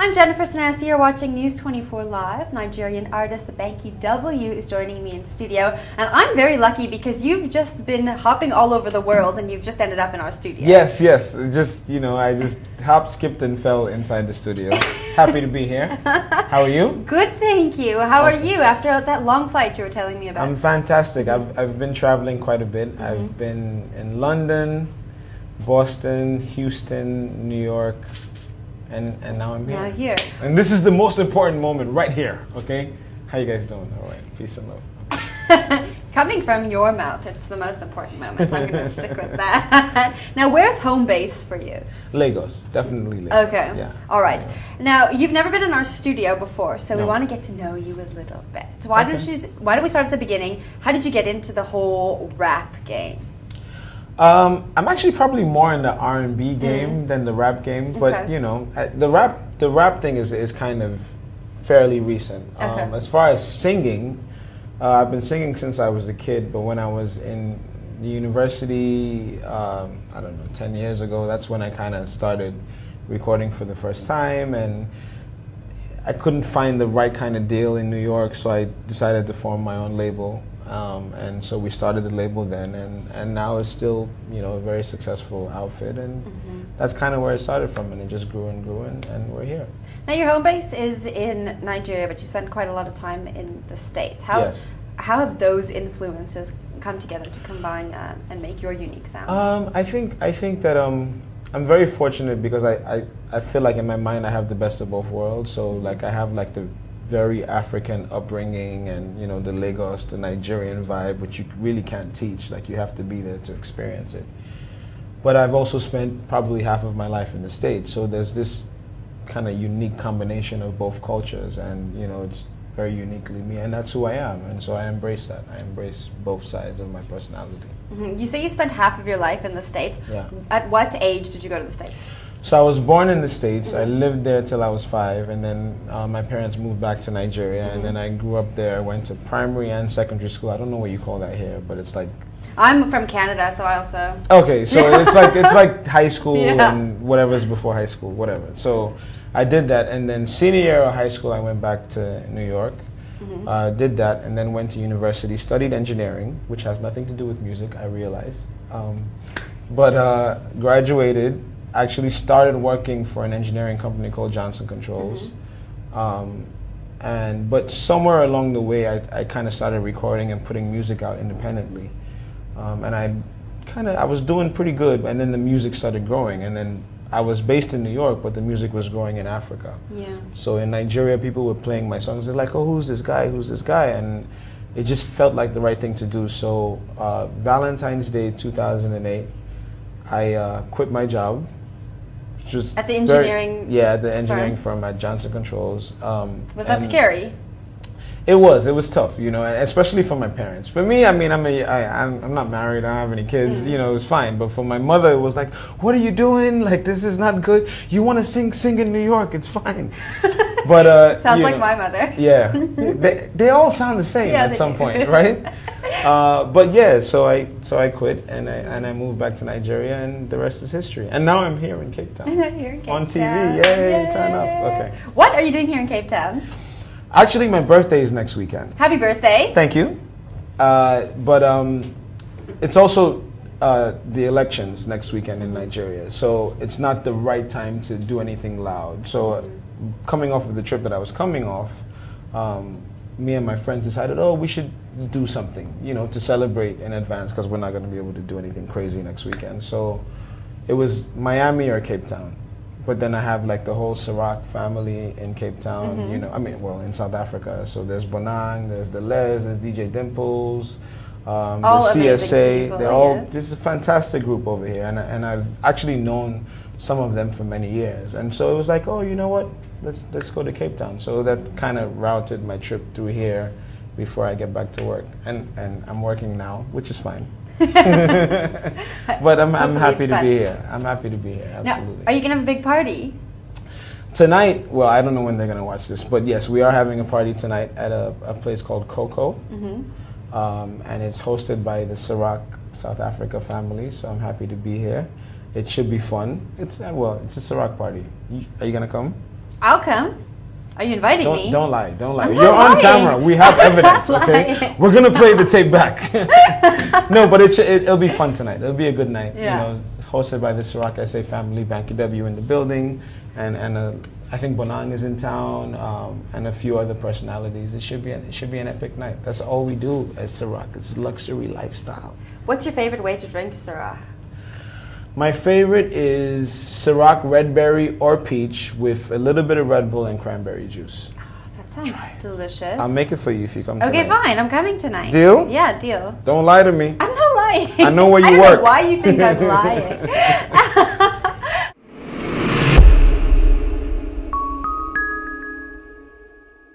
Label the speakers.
Speaker 1: I'm Jennifer Sanasi. You're watching News 24 Live. Nigerian artist Banky W is joining me in studio. And I'm very lucky because you've just been hopping all over the world and you've just ended up in our studio.
Speaker 2: Yes. Just, I just hopped, skipped, and fell inside the studio. Happy to be here. How are you?
Speaker 1: Good, thank you. How
Speaker 2: Awesome.
Speaker 1: are you after that long flight you were telling me about?
Speaker 2: I'm fantastic. I've been traveling quite a bit. I've been in London, Boston, Houston, New York, and now I'm here.
Speaker 1: Now here.
Speaker 2: And this is the most important moment right here, okay? How you guys doing? All right, peace and love.
Speaker 1: Coming from your mouth, it's the most important moment. I'm going to stick with that. Now, where's home base for you?
Speaker 2: Lagos, definitely Lagos.
Speaker 1: Okay.
Speaker 2: Yeah.
Speaker 1: All right.
Speaker 2: Lagos.
Speaker 1: Now, you've never been in our studio before, so we
Speaker 2: No.
Speaker 1: want to get to know you a little bit. So why don't we start at the beginning? How did you get into the whole rap game?
Speaker 2: I'm actually probably more in the R&B game than the rap game, but
Speaker 1: Okay.
Speaker 2: the rap thing is kind of fairly recent.
Speaker 1: Okay.
Speaker 2: As far as singing, I've been singing since I was a kid, but when I was in the university, I don't know, 10 years ago, that's when I kind of started recording for the first time, and I couldn't find the right kind of deal in New York, so I decided to form my own label. And so we started the label then, and now it's still, a very successful outfit, and that's kind of where it started from, and it just grew and grew, and we're here.
Speaker 1: Now, your home base is in Nigeria, but you spend quite a lot of time in the States. How have those influences come together to combine and make your unique sound?
Speaker 2: I think that I'm very fortunate because I feel like in my mind I have the best of both worlds. So like I have like the very African upbringing and the Lagos, the Nigerian vibe, which you really can't teach. Like you have to be there to experience it. But I've also spent probably half of my life in the States, so there's this kind of unique combination of both cultures, and it's very uniquely me, and that's who I am, and so I embrace that. I embrace both sides of my personality.
Speaker 1: You say you spent half of your life in the States.
Speaker 2: Yeah.
Speaker 1: At what age did you go to the States?
Speaker 2: So I was born in the States. I lived there till I was 5, and then my parents moved back to Nigeria, and then I grew up there. Went to primary and secondary school. I don't know what you call that here, but it's like.
Speaker 1: I'm from Canada, so I also.
Speaker 2: Okay, so it's like high school
Speaker 1: Yeah.
Speaker 2: and whatever's before high school, whatever. So I did that, and then senior year of high school, I went back to New York. Did that, and then went to university, studied engineering, which has nothing to do with music, I realize. But graduated. Actually started working for an engineering company called Johnson Controls, but somewhere along the way I kind of started recording and putting music out independently, and I was doing pretty good, and then the music started growing, and then I was based in New York, but the music was growing in Africa.
Speaker 1: Yeah.
Speaker 2: So in Nigeria, people were playing my songs. They're like, "Oh, who's this guy? Who's this guy?" And it just felt like the right thing to do. So Valentine's Day 2008, I quit my job. Just
Speaker 1: at the engineering
Speaker 2: the engineering firm at Johnson Controls.
Speaker 1: Was that scary?
Speaker 2: It was tough, especially for my parents. For me, I mean, I'm not married, I don't have any kids, it was fine. But for my mother, it was like, what are you doing? Like, this is not good. You want to sing in New York, it's fine. But
Speaker 1: sounds like my mother.
Speaker 2: Yeah, they all sound the same at some point, right? But yeah, so I quit and I moved back to Nigeria, and the rest is history. And now I'm here in Cape Town. On TV, yay, turn up. Okay.
Speaker 1: What are you doing here in Cape Town?
Speaker 2: Actually, my birthday is next weekend.
Speaker 1: Happy birthday.
Speaker 2: Thank you. But it's also the elections next weekend in Nigeria, so it's not the right time to do anything loud. So coming off of the trip that I was coming off, me and my friends decided, we should do something, to celebrate in advance, because we're not going to be able to do anything crazy next weekend. So it was Miami or Cape Town. But then I have like the whole Ciroc family in Cape Town, in South Africa. So there's Bonang, there's the Les, there's DJ Dimples, the CSA.
Speaker 1: People,
Speaker 2: they're all, this is a fantastic group over here. And I've actually known some of them for many years. And so it was like, you know what, let's go to Cape Town. So that kind of routed my trip through here before I get back to work. And I'm working now, which is fine. But I'm happy to be here. I'm happy to be here, absolutely.
Speaker 1: Now, are you going to have a big party?
Speaker 2: Tonight, well, I don't know when they're going to watch this, but yes, we are having a party tonight at a place called Coco. And it's hosted by the Ciroc South Africa family, so I'm happy to be here. It should be fun. It's a Ciroc party. Are you going to come?
Speaker 1: I'll come. Are you inviting me?
Speaker 2: Don't lie. Don't lie.
Speaker 1: I'm
Speaker 2: You're
Speaker 1: not
Speaker 2: on
Speaker 1: lying.
Speaker 2: camera. We have evidence. Okay,
Speaker 1: lying.
Speaker 2: we're gonna play the tape back. No, but it'll be fun tonight. It'll be a good night.
Speaker 1: Yeah.
Speaker 2: You know, hosted by the Ciroc SA family, Banky W in the building, and I think Bonang is in town, and a few other personalities. It should be an epic night. That's all we do as Ciroc. It's luxury lifestyle.
Speaker 1: What's your favorite way to drink Ciroc?
Speaker 2: My favorite is Ciroc red berry or peach with a little bit of Red Bull and cranberry juice.
Speaker 1: That sounds delicious.
Speaker 2: I'll make it for you if you come
Speaker 1: Okay,
Speaker 2: tonight.
Speaker 1: fine. I'm coming tonight.
Speaker 2: Deal?
Speaker 1: Yeah, deal.
Speaker 2: Don't lie to me.
Speaker 1: I'm not lying.
Speaker 2: I know where you
Speaker 1: I don't
Speaker 2: work.
Speaker 1: know why you think I'm lying.